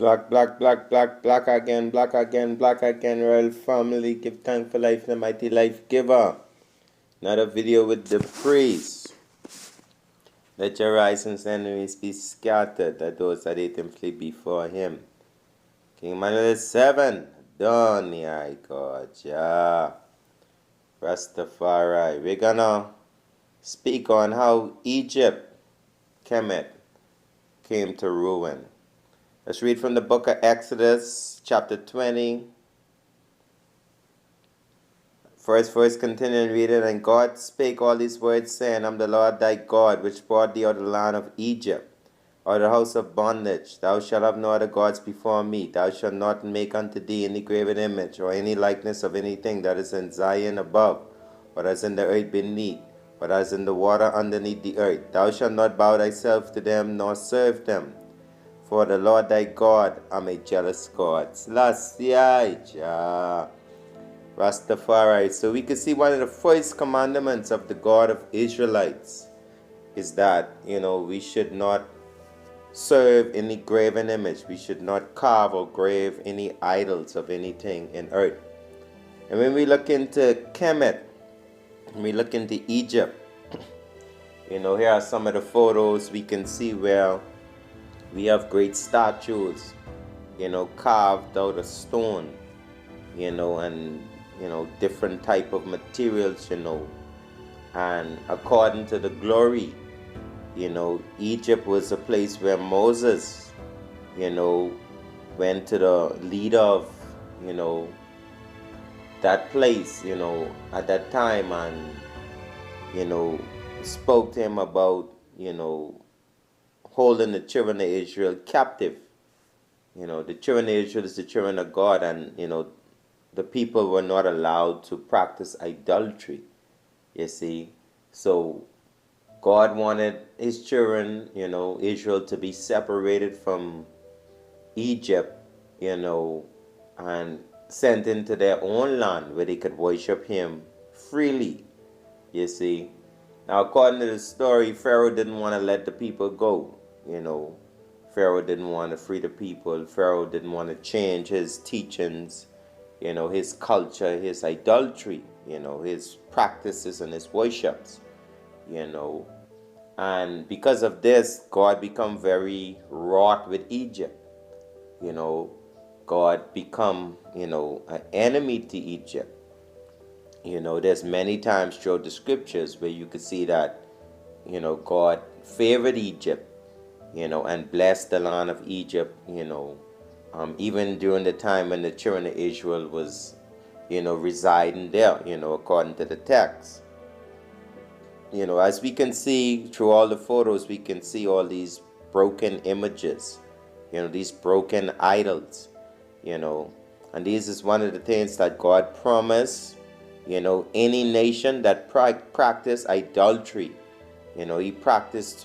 Black, black, black, black, black again, black again, black again, royal family. Give thanks for life, the mighty life giver. Another video with the priest. Let your rising enemies be scattered, that those that hate him flee before him. King Emmanuel 7. Done, I God, yeah. Rastafari. We're gonna speak on how Egypt, Kemet, came to ruin. Let's read from the book of Exodus, chapter 20. First continuing reading. And God spake all these words, saying, I'm the Lord thy God, which brought thee out of the land of Egypt, out of the house of bondage. Thou shalt have no other gods before me. Thou shalt not make unto thee any graven image, or any likeness of anything that is in Zion above, or that is in the earth beneath, or that is in the water underneath the earth. Thou shalt not bow thyself to them, nor serve them. For the Lord thy God am a jealous God. Selassie, Jah. Rastafari. So we can see one of the first commandments of the God of Israelites is that, we should not serve any graven image. We should not carve or grave any idols of anything in earth. And when we look into Kemet, when we look into Egypt, here are some of the photos we can see where we have great statues, carved out of stone, and, different type of materials, and according to the glory, Egypt was a place where Moses, went to the leader of, that place, at that time and, spoke to him about, holding the children of Israel captive. The children of Israel is the children of God, and, the people were not allowed to practice idolatry, you see. So God wanted his children, Israel, to be separated from Egypt, and sent into their own land where they could worship him freely, you see. Now, according to the story, Pharaoh didn't want to let the people go, Pharaoh didn't want to free the people. Pharaoh didn't want to change his teachings, his culture, his idolatry, his practices and his worships, And because of this, God become very wroth with Egypt. God become, an enemy to Egypt. There's many times throughout the scriptures where you could see that, God favored Egypt, and blessed the land of Egypt, even during the time when the children of Israel was, residing there, according to the text. As we can see through all the photos, we can see all these broken images, these broken idols, and this is one of the things that God promised, any nation that practice idolatry, he promised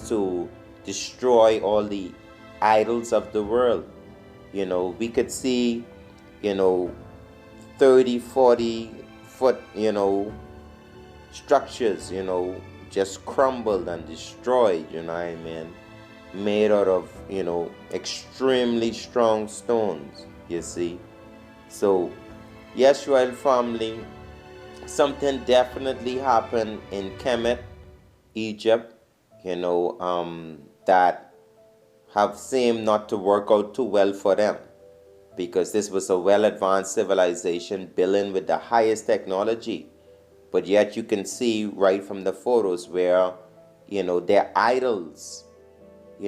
to destroy all the idols of the world. We could see, 30, 40 foot, structures, just crumbled and destroyed, made out of, extremely strong stones, you see. So, yes, royal family, something definitely happened in Kemet, Egypt, that have seemed not to work out too well for them, because this was a well-advanced civilization building with the highest technology. But yet you can see right from the photos where, their idols,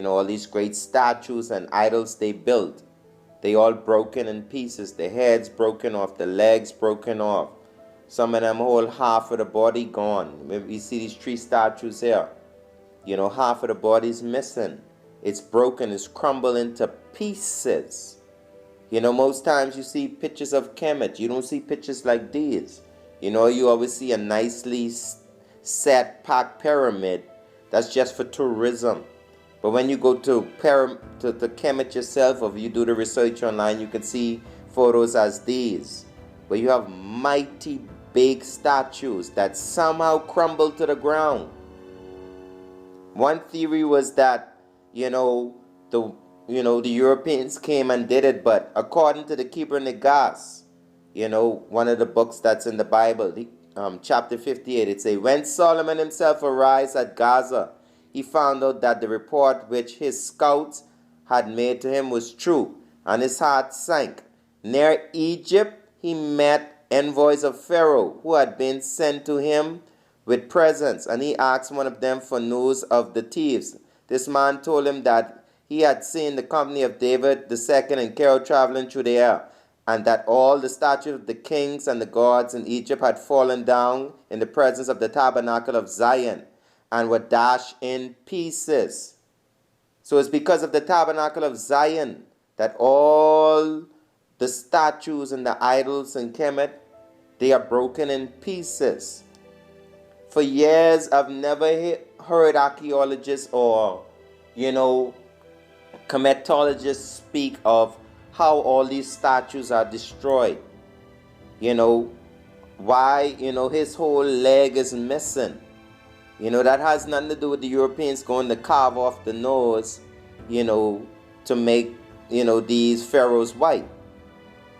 all these great statues and idols they built, they all broken in pieces. The heads broken off, the legs broken off. Some of them whole half of the body gone. We see these 3 statues here. Half of the body's missing. It's broken, it's crumbled into pieces. Most times you see pictures of Kemet. You don't see pictures like these. You always see a nicely set, packed pyramid. That's just for tourism. But when you go to Kemet yourself, or you do the research online, you can see photos as these, where you have mighty big statues that somehow crumble to the ground. One theory was that, the the Europeans came and did it, but according to the Kebra Negast, one of the books that's in the Bible, chapter 58, it says, when Solomon himself arrived at Gaza, he found out that the report which his scouts had made to him was true, and his heart sank. Near Egypt, he met envoys of Pharaoh who had been sent to him with presents, and he asked one of them for news of the thieves. This man told him that he had seen the company of David II and Carol traveling through the air, and that all the statues of the kings and the gods in Egypt had fallen down in the presence of the tabernacle of Zion and were dashed in pieces. So it's because of the tabernacle of Zion that all the statues and the idols in Kemet, they are broken in pieces. For years, I've never heard archaeologists or, Kemetologists speak of how all these statues are destroyed. Why, his whole leg is missing. That has nothing to do with the Europeans going to carve off the nose, to make, these pharaohs white.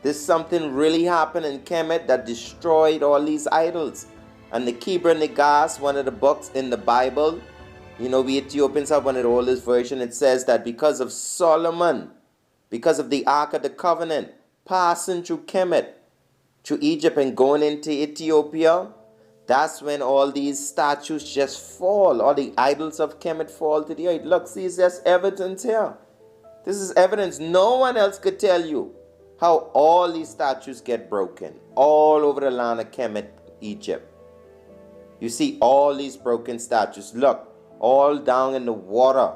There's something really happened in Kemet that destroyed all these idols. And the Kebra Negast, one of the books in the Bible, we Ethiopians have one of the oldest versions. It says that because of Solomon, because of the Ark of the Covenant, passing through Kemet, through Egypt and going into Ethiopia, that's when all these statues just fall. All the idols of Kemet fall to the earth. Look, see, there's evidence here. This is evidence. No one else could tell you how all these statues get broken all over the land of Kemet, Egypt. You see all these broken statues. Look, all down in the water.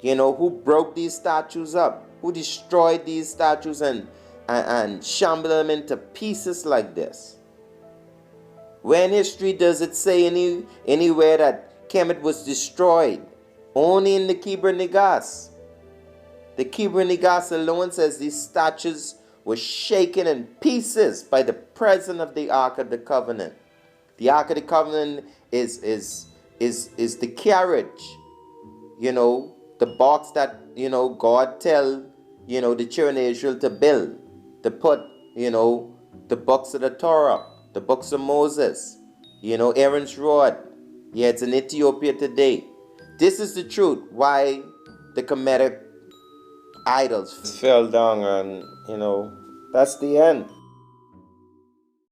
Who broke these statues up? Who destroyed these statues and shambled them into pieces like this? Where in history does it say anywhere that Kemet was destroyed? Only in the Kebra Negast. The Kebra Negast alone says these statues were shaken in pieces by the presence of the Ark of the Covenant. The Ark of the Covenant is the carriage, the box that, God tell, the children of Israel to build, to put, the books of the Torah, the books of Moses, Aaron's rod. Yeah, it's in Ethiopia today. This is the truth why the Kemetic idols fell down, and, that's the end.